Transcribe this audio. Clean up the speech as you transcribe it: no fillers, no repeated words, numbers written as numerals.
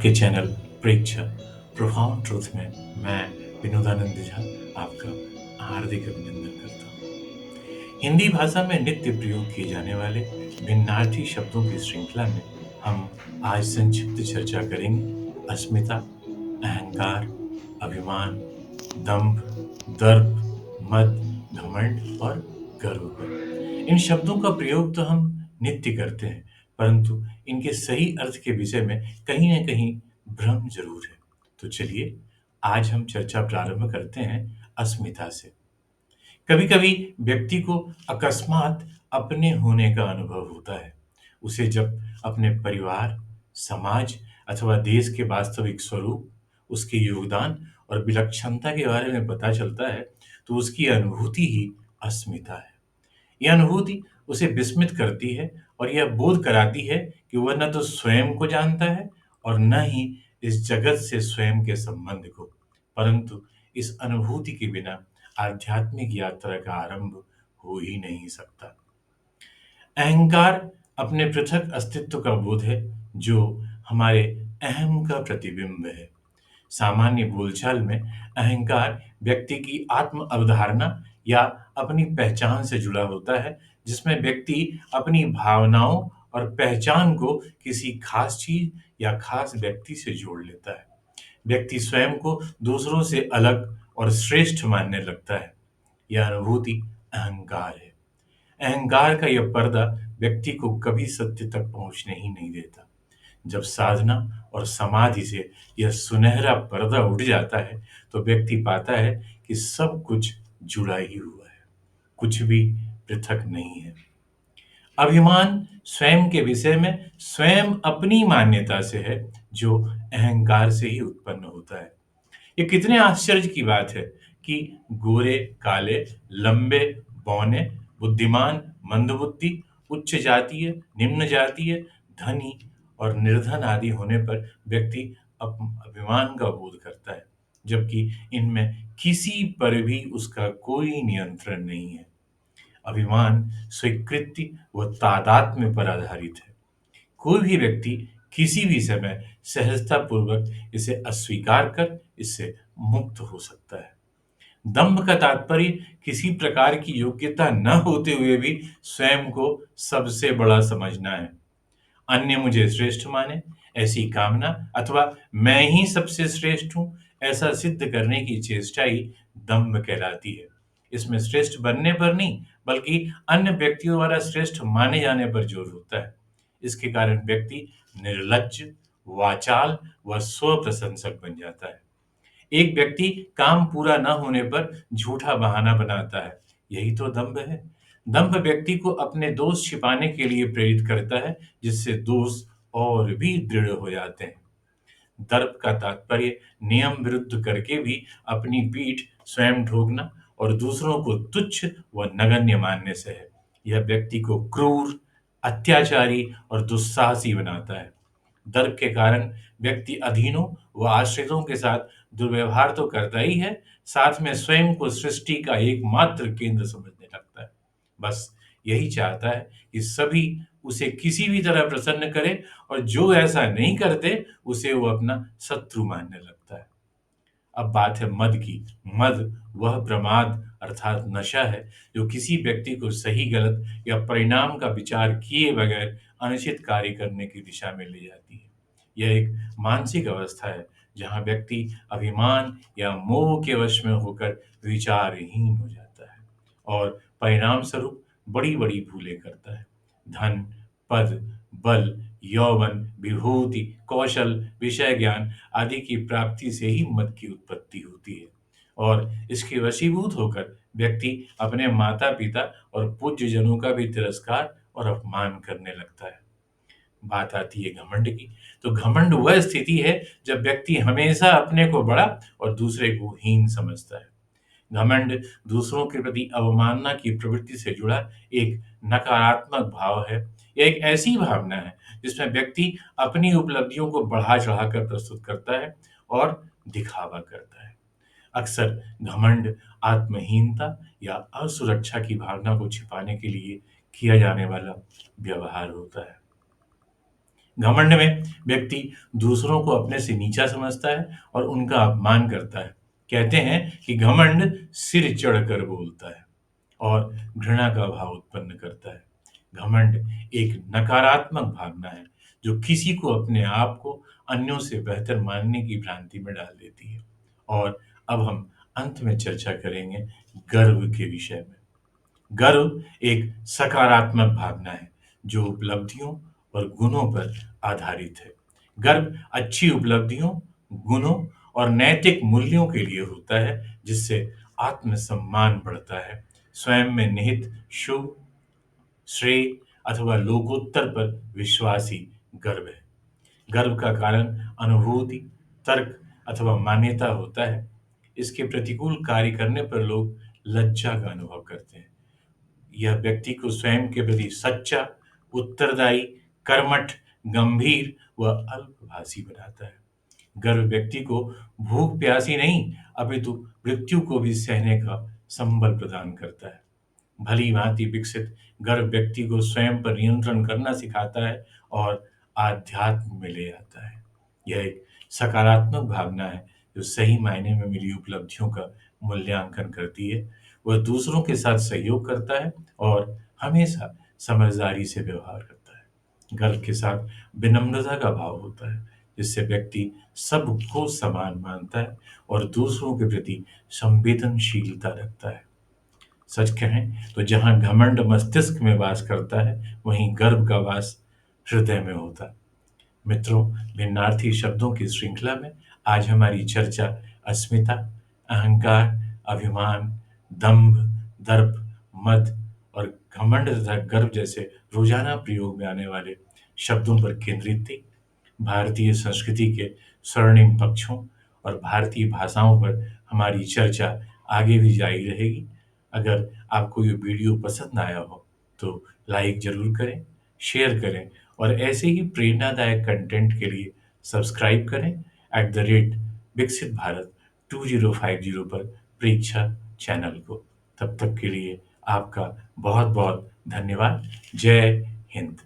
आपके चैनल प्रेक्षा profound truth में मैं विनोदानंद झा आपका हार्दिक अभिनंदन करता हूँ। हिंदी भाषा में नित्य प्रयोग किए जाने वाले भिन्नार्थी शब्दों की श्रृंखला में हम आज संक्षिप्त चर्चा करेंगे अस्मिता, अहंकार, अभिमान, दंभ, दर्प, मद, घमंड और गर्व पर। इन शब्दों का प्रयोग तो हम नित्य करते हैं, परंतु इनके सही अर्थ के विषय में कहीं न कहीं भ्रम जरूर है। तो चलिए आज हम चर्चा प्रारंभ करते हैं अस्मिता से। कभी-कभी व्यक्ति को अकस्मात अपने होने का अनुभव होता है। उसे जब अपने परिवार, समाज अथवा देश के वास्तविक स्वरूप, उसके योगदान और विलक्षणता के बारे में पता चलता है, तो उसकी अनुभूति ही अस्मिता है। यह अनुभूति उसे विस्मित करती है और यह बोध कराती है कि वह न तो स्वयं को जानता है और न ही इस जगत से स्वयं के संबंध को, परंतु इस अनुभूति के बिना आध्यात्मिक यात्रा का आरंभ हो ही नहीं सकता। अहंकार अपने पृथक अस्तित्व का बोध है, जो हमारे अहम का प्रतिबिंब है। सामान्य बोलचाल में अहंकार व्यक्ति की आत्म अवधारणा या अपनी पहचान से जुड़ा होता है, जिसमें व्यक्ति अपनी भावनाओं और पहचान को किसी खास चीज या खास व्यक्ति से जोड़ लेता है। व्यक्ति स्वयं को दूसरों से अलग और श्रेष्ठ मानने लगता है। यह अनुभूति अहंकार है। अहंकार का यह पर्दा व्यक्ति को कभी सत्य तक पहुंचने ही नहीं देता। जब साधना और समाधि से यह सुनहरा पर्दा उठ जाता है, तो व्यक्ति पाता है कि सब कुछ जुड़ा ही हुआ है, कुछ भी पृथक नहीं है। अभिमान स्वयं के विषय में स्वयं अपनी मान्यता से है, जो अहंकार से ही उत्पन्न होता है। ये कितने आश्चर्य की बात है कि गोरे, काले, लंबे, बौने, बुद्धिमान, मंदबुद्धि, उच्च जातीय, निम्न जातीय, धनी और निर्धन आदि होने पर व्यक्ति अभिमान का बोध करता है, जबकि इनमें किसी पर भी उसका कोई नियंत्रण नहीं है। अभिमान स्वीकृति व तादात्म्य पर आधारित है। कोई भी व्यक्ति किसी भी समय सहजतापूर्वक इसे अस्वीकार कर इससे मुक्त हो सकता है। दंभ का तात्पर्य किसी प्रकार की योग्यता न होते हुए भी स्वयं को सबसे बड़ा समझना है। अन्य मुझे श्रेष्ठ माने, ऐसी कामना अथवा मैं ही सबसे श्रेष्ठ हूँ, ऐसा सिद्ध करने की चेष्टा ही दंभ कहलाती है। इसमें श्रेष्ठ बनने पर नहीं, बल्कि अन्य व्यक्तियों द्वारा श्रेष्ठ माने जाने पर जोर होता है। इसके कारण व्यक्ति निर्लज्ज, वाचाल व स्वप्रशंसक बन जाता है। एक व्यक्ति काम पूरा न होने पर झूठा बहाना बनाता है, यही तो दंभ है। दंभ व्यक्ति को अपने दोष छिपाने के लिए प्रेरित करता है, जिससे दोष और भी दृढ़ हो जाते हैं। दर्प का तात्पर्य नियम विरुद्ध करके भी अपनी पीठ स्वयं ठोकना और दूसरों को तुच्छ व नगण्य मानने से है। यह व्यक्ति को क्रूर, अत्याचारी और दुस्साहसी बनाता है। दर्प के कारण व्यक्ति अधीनों व आश्रितों के साथ दुर्व्यवहार तो करता ही है, साथ में स्वयं को सृष्टि का एकमात्र केंद्र समझने लगता है। बस यही चाहता है कि सभी उसे किसी भी तरह प्रसन्न करें, और जो ऐसा नहीं करते उसे वो अपना शत्रु मानने लगता है। अब बात है मद की। मद वह प्रमाद अर्थात नशा है, जो किसी व्यक्ति को सही गलत या परिणाम का विचार किए बगैर अनुचित कार्य करने की दिशा में ले जाती है। यह एक मानसिक अवस्था है, जहाँ व्यक्ति अभिमान या मोह के वश में होकर विचारहीन हो जाता है और परिणाम स्वरूप बड़ी-बड़ी भूलें करता है। धन, पद, बल, यौवन, विभूति, कौशल, विषय ज्ञान आदि की प्राप्ति से ही मद की उत्पत्ति होती है, और इसके वशीभूत होकर व्यक्ति अपने माता-पिता और पूज्यजनों का भी तिरस्कार और अपमान करने लगता है। बात आती है घमंड की। तो घमंड वह स्थिति है जब व्यक्ति हमेशा अपने को बड़ा और दूसरे को हीन समझता है। घमंड दूसरों के प्रति अवमानना की प्रवृत्ति से जुड़ा एक नकारात्मक भाव है। यह एक ऐसी भावना है जिसमें व्यक्ति अपनी उपलब्धियों को बढ़ा-चढ़ाकर प्रस्तुत करता है और दिखावा करता है। अक्सर घमंड आत्महीनता या असुरक्षा की भावना को छिपाने के लिए किया जाने वाला व्यवहार होता है। घमंड में व्यक्ति दूसरों को अपने से नीचा समझता है और उनका अपमान करता है। कहते हैं कि घमंड सिर चढ़कर बोलता है और घृणा का भाव उत्पन्न करता है। घमंड एक नकारात्मक भावना है जो किसी को अपने आप को अन्यों से बेहतर मानने की भ्रांति में डाल देती है। और अब हम अंत में चर्चा करेंगे गर्व के विषय में। गर्व एक सकारात्मक भावना है जो उपलब्धियों और गुणों पर आधारित है। गर्व अच्छी उपलब्धियों, गुणों और नैतिक मूल्यों के लिए होता है जिससे आत्मसम्मान बढ़ता है। स्वयं में निहित शुभ, श्रेय अथवा लोकोत्तर पर विश्वास ही गर्व है। गर्व का कारण अनुभूति, तर्क अथवा मान्यता होता है। इसके प्रतिकूल कार्य करने पर लोग लज्जा का अनुभव करते हैं। यह व्यक्ति को स्वयं के प्रति सच्चा, उत्तरदायी, कर्मठ, गंभीर व अल्पभाषी बनाता है। गर्व व्यक्ति को भूख प्यासी नहीं अपितु मृत्यु को भी सहने का संबल प्रदान करता है। भली भांति विकसित गर्व व्यक्ति को स्वयं पर नियंत्रण करना सिखाता है और आध्यात्म में ले आता है। यह एक सकारात्मक भावना है जो सही मायने में मिली उपलब्धियों का मूल्यांकन करती है। वह दूसरों के साथ सहयोग करता है और हमेशा समझदारी से व्यवहार करता है। गर्व के साथ विनम्रता का भाव होता है जिससे व्यक्ति सबको समान मानता है और दूसरों के प्रति संवेदनशीलता रखता है। सच कहें तो जहाँ घमंड मस्तिष्क में वास करता है, वहीं गर्व का वास हृदय में होता है। मित्रों, भिन्नार्थी शब्दों की श्रृंखला में आज हमारी चर्चा अस्मिता, अहंकार, अभिमान, दंभ, दर्प, मद और घमंड तथा गर्व जैसे रोजाना प्रयोग में आने वाले शब्दों पर केंद्रित थी। भारतीय संस्कृति के स्वर्णिम पक्षों और भारतीय भाषाओं पर हमारी चर्चा आगे भी जारी रहेगी। अगर आपको ये वीडियो पसंद आया हो तो लाइक ज़रूर करें, शेयर करें और ऐसे ही प्रेरणादायक कंटेंट के लिए सब्सक्राइब करें विकसित भारत 2050 पर प्रेक्षा चैनल को। तब तक के लिए आपका बहुत बहुत धन्यवाद। जय हिंद।